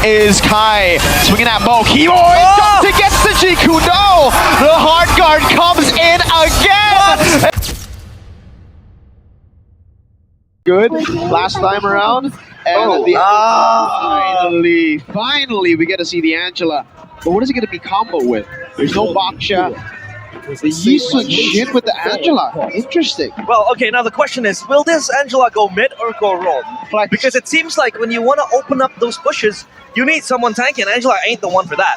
is Kai. Swinging at Mo. Keyboy jumps against the Jiku. No! The hard guard comes in again! Good last time around. And finally we get to see the Angela. But what is it going to be combo with? There's no Baksha. The Yisun Shin with the Angela. Interesting. Well, okay, now the question is, will this Angela go mid or go roam? Flex. Because it seems like when you want to open up those pushes, you need someone tanky, and Angela ain't the one for that.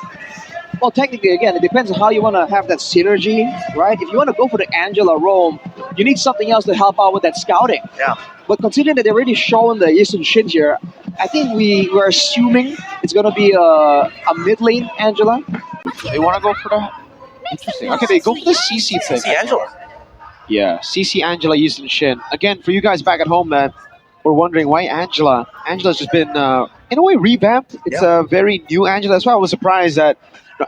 Well, technically, again, it depends on how you want to have that synergy, right? If you want to go for the Angela roam, you need something else to help out with that scouting. Yeah. But considering that they've already shown the Yisun Shin here, I think we're assuming it's going to be a mid lane Angela. They want to go for the... Interesting. Okay, they go for the CC thing. CC Angela. Yeah, CC Angela Yisun Shin. Again, for you guys back at home, man, we're wondering why Angela. Angela's just been, in a way, revamped. It's a very new Angela as well. I was surprised that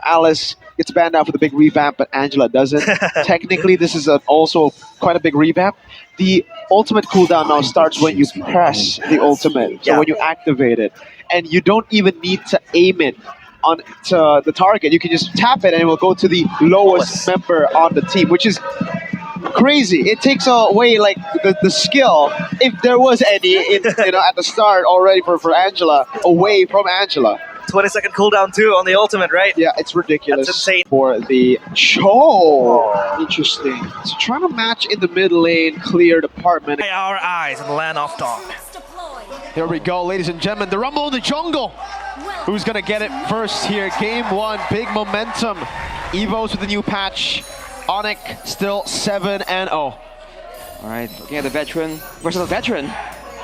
Alice gets banned out for the big revamp, but Angela doesn't. Technically, this is also quite a big revamp. The ultimate cooldown now starts when you press the ultimate, so when you activate it. And you don't even need to aim it on to the target. You can just tap it and it will go to the lowest member on the team, which is crazy. It takes away like the skill, if there was any, at the start already for Angela, away from Angela. 20-second cooldown too on the ultimate, right? Yeah, it's ridiculous. That's insane. For the show. Interesting. So trying to match in the mid lane, clear department. By our eyes in the land of dawn. Here we go, ladies and gentlemen. The Rumble in the jungle. Who's gonna get it first here? Game 1, big momentum. Evos with the new patch. Onic still 7-0. All right, looking at the veteran versus the veteran.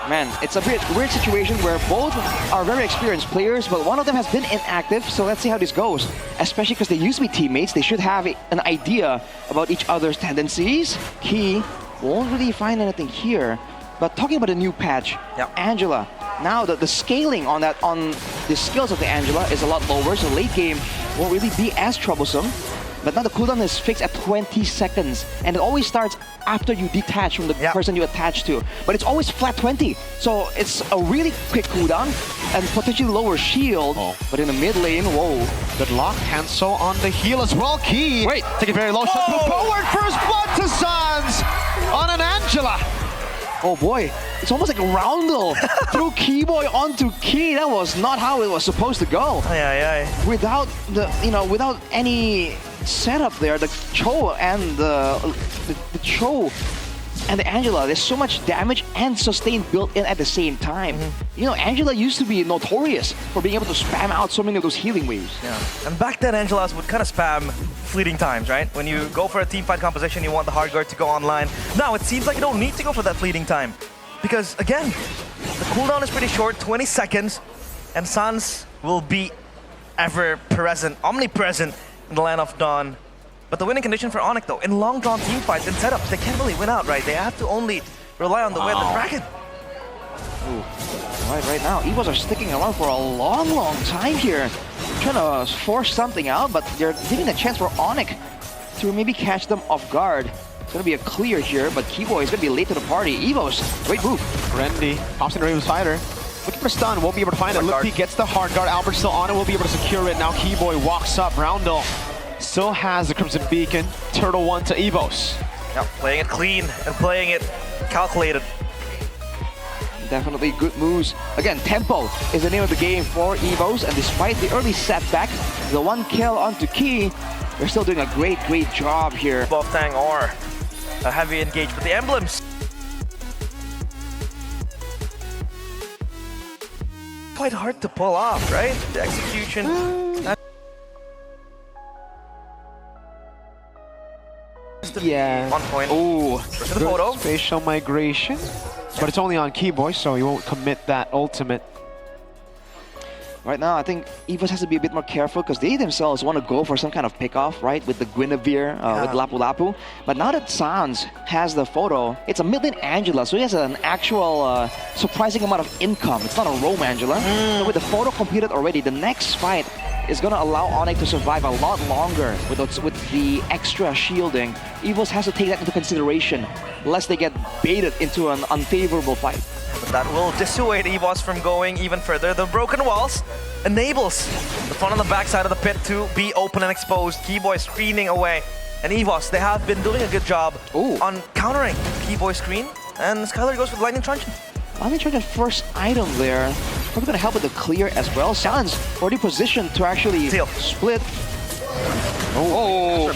Man, it's a weird situation where both are very experienced players, but one of them has been inactive, so let's see how this goes. Especially because they used to be teammates, they should have an idea about each other's tendencies. Key won't really find anything here. But talking about the new patch, Angela, now the scaling on the skills of the Angela is a lot lower, so late game won't really be as troublesome. But now the cooldown is fixed at 20 seconds, and it always starts after you detach from the person you attach to. But it's always flat 20, so it's a really quick cooldown and potentially lower shield. But in the mid lane, whoa. Good luck, cancel on the heal as well. Key, take it very low, shot forward, first blood to Sans on an Angela. Oh boy, it's almost like a roundel through Keyboy onto Key. That was not how it was supposed to go. Without without any setup there, the Cho and the Cho and the Angela, there's so much damage and sustain built in at the same time. Angela used to be notorious for being able to spam out so many of those healing waves. Yeah, and back then Angelas would kind of spam fleeting times, right? When you go for a team fight composition, you want the hard guard to go online. Now it seems like you don't need to go for that fleeting time, because again, the cooldown is pretty short, 20 seconds, and Sans will be ever-present, omnipresent in the land of dawn. But the winning condition for Onic though, in long drawn team fights and setups, they can't really win out, right? They have to only rely on the wind and dragon. Right now, Evos are sticking around for a long time here. Trying to force something out, but they're giving a chance for Onic to maybe catch them off guard. It's going to be a clear here, but Keyboy is going to be late to the party. Evos, great move. Randy, pops in Raven's fighter. Looking for stun, won't be able to find it. Lippy gets the hard guard. Albert still on it, will be able to secure it. Now Keyboy walks up. Roundel still has the Crimson Beacon. Turtle 1 to Evos. Yep, playing it clean and playing it calculated. Definitely good moves. Again, tempo is the name of the game for Evos, and despite the early setback, the 1 kill onto Key, they're still doing a great job here. Both Tang or a heavy engage with the emblems. Quite hard to pull off, right? The execution. Yeah. On point. Oh, to the photo. Spatial migration. But it's only on Keyboy, so he won't commit that ultimate. Right now, I think Evos has to be a bit more careful because they themselves want to go for some kind of pick-off, right? With the Guinevere, with Lapu Lapu. But now that Sans has the photo, it's a mid-lane Angela, so he has an actual surprising amount of income. It's not a roam Angela. So with the photo completed already, the next fight is going to allow Onic to survive a lot longer with the extra shielding. Evos has to take that into consideration, lest they get baited into an unfavorable fight. But that will dissuade Evos from going even further. The broken walls enables the front and the back side of the pit to be open and exposed. Keyboy screening away. And Evos, they have been doing a good job on countering Keyboy screen. And Skylar goes with Lightning Truncheon. Lightning Truncheon first item there. Probably gonna help with the clear as well. Sans already positioned to actually split.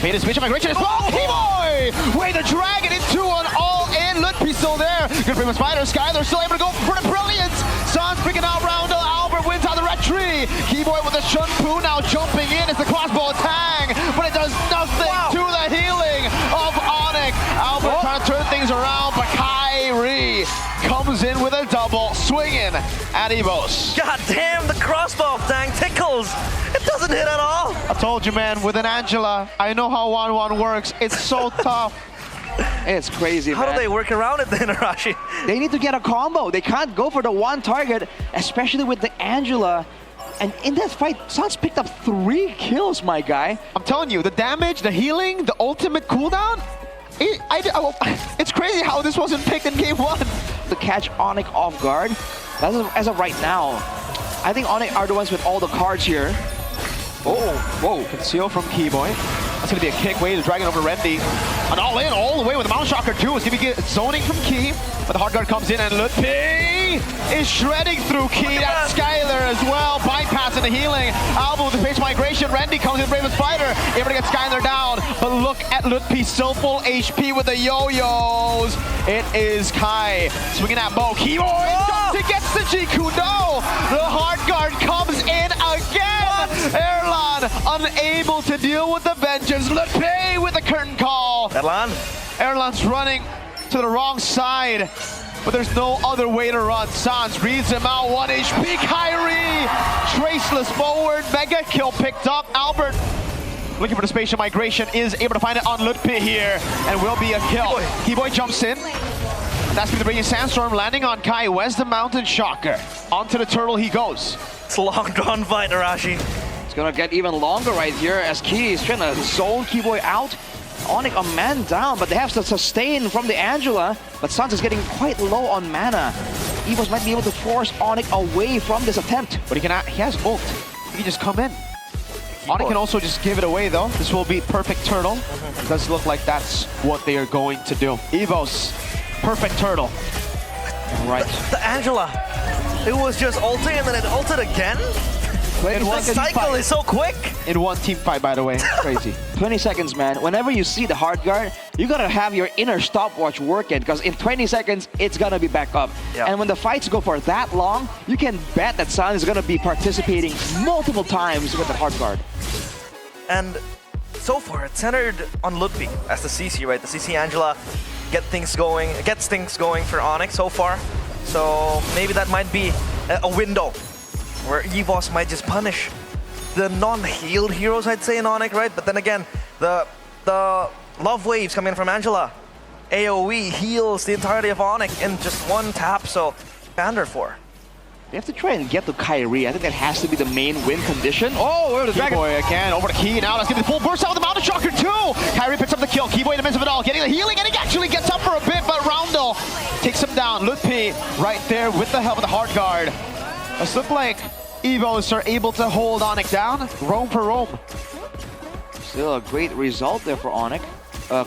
Made his major migration as well. Keyboy! Way to drag it into an all-in. Lutpi still there. Good for him, Spider. Skylar still able to go for the brilliance. Sans freaking out Roundel. Albert wins out the red tree. Keyboy with the Shunpu now jumping in. It's the crossbow tang, but it does nothing to the healing of Onic. Albert trying to turn things around, but Kyrie comes in with a double, swinging at Evos. God damn, the crossbow tang tickles. It doesn't hit at all. I told you, man, with an Angela, I know how 1-1 works. It's so tough. It's crazy, How man. do they work around it then, Arashi? They need to get a combo. They can't go for the one target, especially with the Angela. And in that fight, Sans picked up 3 kills, my guy. I'm telling you, the damage, the healing, the ultimate cooldown, it's crazy how this wasn't picked in game 1. To catch Onic off guard. As of right now, I think Onic are the ones with all the cards here. Whoa, conceal from Keyboy. That's going to be a kick way to drag it over Rendy. And all the way with the Mount Shocker too. It's going to be zoning from Key. But the hard guard comes in and Lutpi is shredding through Key. That's Skylar as well. Bypassing the healing. Alba with the face migration. Rendy comes in, Raven Spider. Able to get Skylar down. But look at Lutpi, still full HP with the yo-yos. It is Kai swinging at Bo. Keyboy jumps and gets the G-Kudo. The hard guard comes in again. Erlan unable to deal with the vengeance. Lutpi with the curtain call. Erlan's running to the wrong side, but there's no other way to run. Sans reads him out, 1 HP. Kyrie, traceless forward, mega kill picked up. Albert, looking for the spatial migration, is able to find it on Lutpi here, and will be a kill. Keyboy jumps in. That's going to bring in Sandstorm, landing on Kai. Where's the Mountain Shocker? Onto the turtle he goes. It's a long drawn fight, Arashi. It's gonna get even longer right here as Key is trying to zone Keyboy out. Onic a man down, but they have to sustain from the Angela. But Sans is getting quite low on mana. Evos might be able to force Onic away from this attempt. But he has ult. He can just come in. Onic can also just give it away though. This will be perfect turtle. It does look like that's what they are going to do. Evos, perfect turtle. Right. The Angela, it was just ulting and then it ulted again? The cycle is so quick. In one team fight, by the way. Crazy. 20 seconds, man. Whenever you see the hard guard, you gotta have your inner stopwatch working, because in 20 seconds, it's gonna be back up. Yep. And when the fights go for that long, you can bet that San is gonna be participating multiple times with the hard guard. And so far, it's centered on Lutpi as the CC, right? The CC Angela gets things going for Onic so far. So maybe that might be a window where Evos might just punish the non-healed heroes, I'd say, in Onic, right? But then again, the love waves coming in from Angela. AoE heals the entirety of Onic in just one tap, so Pander for. They have to try and get to Kyrie. I think that has to be the main win condition. Oh, where the Dragon Keyboy again, over to Key now. Let's get the full burst out with the Mountain Shocker too. Kyrie picks up the kill. Keyboy in the midst of it all, getting the healing, and he actually gets up for a bit, but Roundel takes him down. Lutpi right there with the help of the hard guard. Let's look like Evos are able to hold Onic down. Roam for roam. Still a great result there for Onic.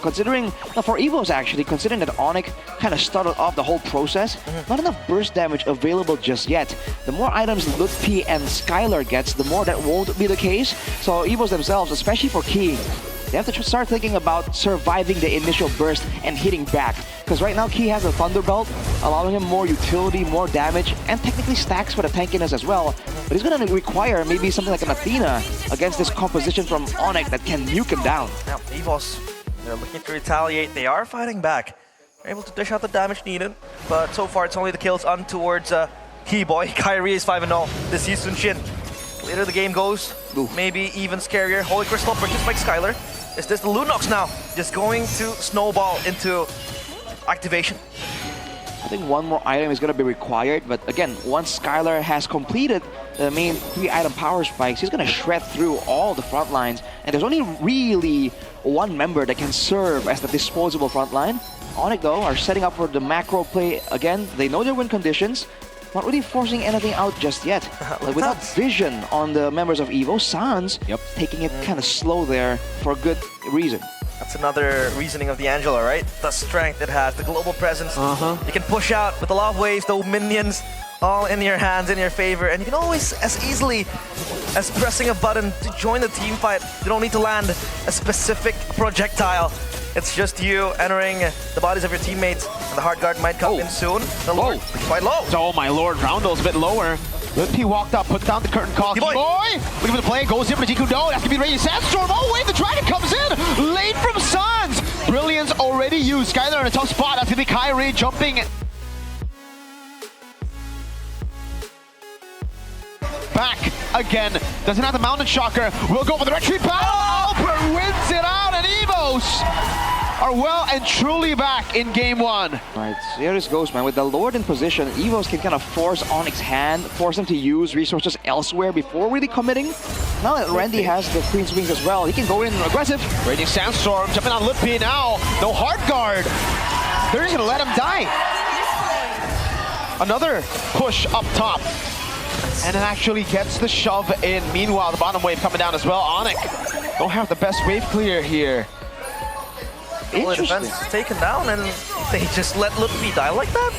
Considering, for Evos actually, considering that Onic kind of started off the whole process, not enough burst damage available just yet. The more items Lutpi and Skylar gets, the more that won't be the case. So Evos themselves, especially for Key, they have to start thinking about surviving the initial burst and hitting back. Because right now Key has a Thunderbelt, allowing him more utility, more damage, and technically stacks for the tankiness as well. But he's going to require maybe something like an Athena against this composition from Onic that can nuke him down. Now, Evos, they're looking to retaliate. They are fighting back. They're able to dish out the damage needed, but so far it's only the kills on towards Keyboy. Kyrie is 5-0 this season. Shin. Later the game goes, maybe even scarier. Holy Crystal purchased by Skylar. Is this the Lunox now? Just going to snowball into activation. I think one more item is going to be required, but again, once Skylar has completed the main 3-item power spikes, he's going to shred through all the front lines, and there's only really one member that can serve as the disposable front line. Onic, though, are setting up for the macro play again. They know their win conditions. not really forcing anything out just yet. Like, without vision on the members of Evo, Sans taking it kind of slow there for a good reason. That's another reasoning of the Angela, right? The strength it has, the global presence. You can push out with a lot of waves, the minions all in your hands, in your favor, and you can always, as easily as pressing a button to join the team fight. You don't need to land a specific projectile. It's just you entering the bodies of your teammates, and the hard guard might come in soon. The Lord is quite low. Oh my lord, Roundel's a bit lower. Mlbb walked up, puts down the curtain call. Boy! Looking for the play, goes in for the GQ. No, that's gonna be Radiant Sandstorm. Oh wait, the Dragon comes in! Late from Sans! Brilliance already used. Skylar in a tough spot. That's gonna be Kyrie jumping back again. Doesn't have the Mountain Shocker. We'll go for the retreat battle. ALFII wins it out, and Evos are well and truly back in game one. Right, so here this goes, man. With the Lord in position, Evos can kind of force Onic's hand, force them to use resources elsewhere before really committing. Now that Randy has the Queen's Wings as well, he can go in aggressive. Raging Sandstorm jumping on Mlbb now. No hard guard. They're just gonna let him die. Another push up top. And it actually gets the shove in. Meanwhile, the bottom wave coming down as well. Onic don't have the best wave clear here. Well, the defense is taken down, and they just let Mlbb die like that?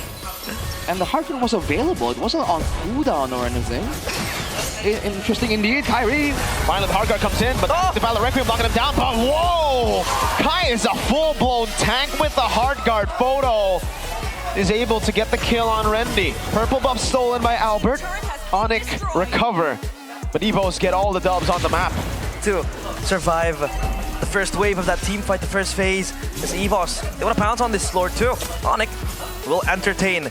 And the Heartbeat was available. It wasn't on cooldown or anything. Interesting indeed, Kyrie. Finally, the hard guard comes in, but the Battle Requiem blocking him down. But whoa! Kai is a full-blown tank with the hard guard. Photo is able to get the kill on Randy. Purple buff stolen by Albert. Onic recover, but Evos get all the dubs on the map. To survive the first wave of that team fight, the first phase, is Evos. They want to pounce on this Lord too. Onic will entertain.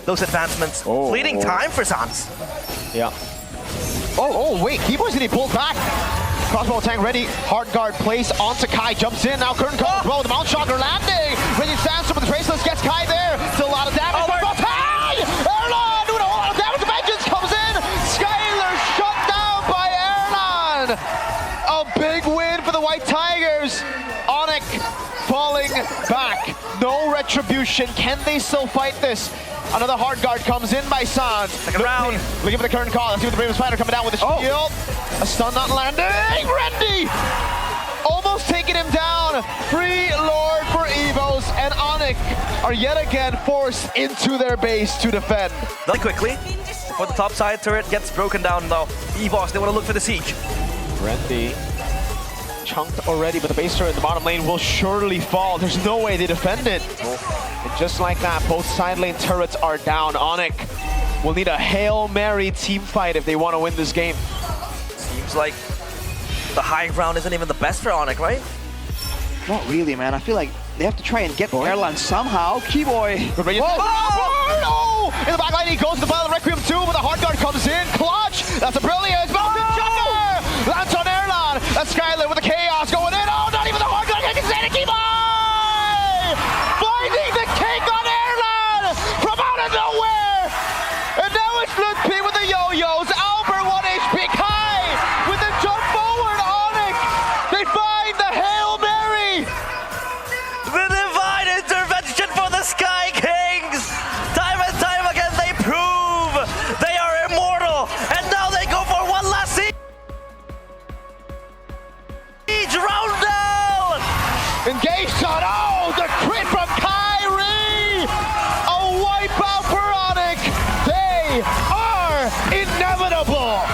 Those advancements, fleeting time for Sans. Yeah. Oh wait, Keyboard's getting pulled back. Crossbow tank ready, hard guard placed onto Kai, jumps in, now curtain call as well, the Mount Shocker landing! Raging Sandstorm with the Traceless gets Kai there, still a lot of damage, Kai! Erlan doing a whole lot of damage, Vengeance comes in, Skylar shut down by Erlan! A big win for the White Tigers, Onic falling back, no retribution, can they still fight this? Another hard guard comes in by Sans. Second round. Looking for the curtain call. Let's see what the Raven Spider coming down with the shield. A stun not landing. Randy! Almost taking him down. Free Lord for Evos, and Onic are yet again forced into their base to defend. Very quickly, before the top side turret gets broken down though. Evos, they want to look for the siege. Randy chunked already, but the base turret in the bottom lane will surely fall. There's no way they defend it. And just like that, both side lane turrets are down. Onic will need a Hail Mary team fight if they want to win this game. Seems like the high ground isn't even the best for Onic, right? Not really, man. I feel like they have to try and get Erlan somehow. Keyboy. Oh! In the back line, he goes to the Battle Requiem too, but the hard guard comes in. Clutch! That's a brilliant Mountain Shocker! Lands on Erlan. That's Skylar with the chaos going in. Oh, not even the hard guard can save it. Keyboy! Finding the cake on Erlan from out of nowhere! And now it's Mlbb with the yo-yos. Albert 1 HP. Kai with the jump forward. Onic. They find the Hail Mary. The divine intervention for the Sky Kings! Time and time again they prove they are immortal, and now they go for one last siege! Roundel! Engage shot. Oh, the crit from Kyrie! A wipeout for Onic. They are inevitable.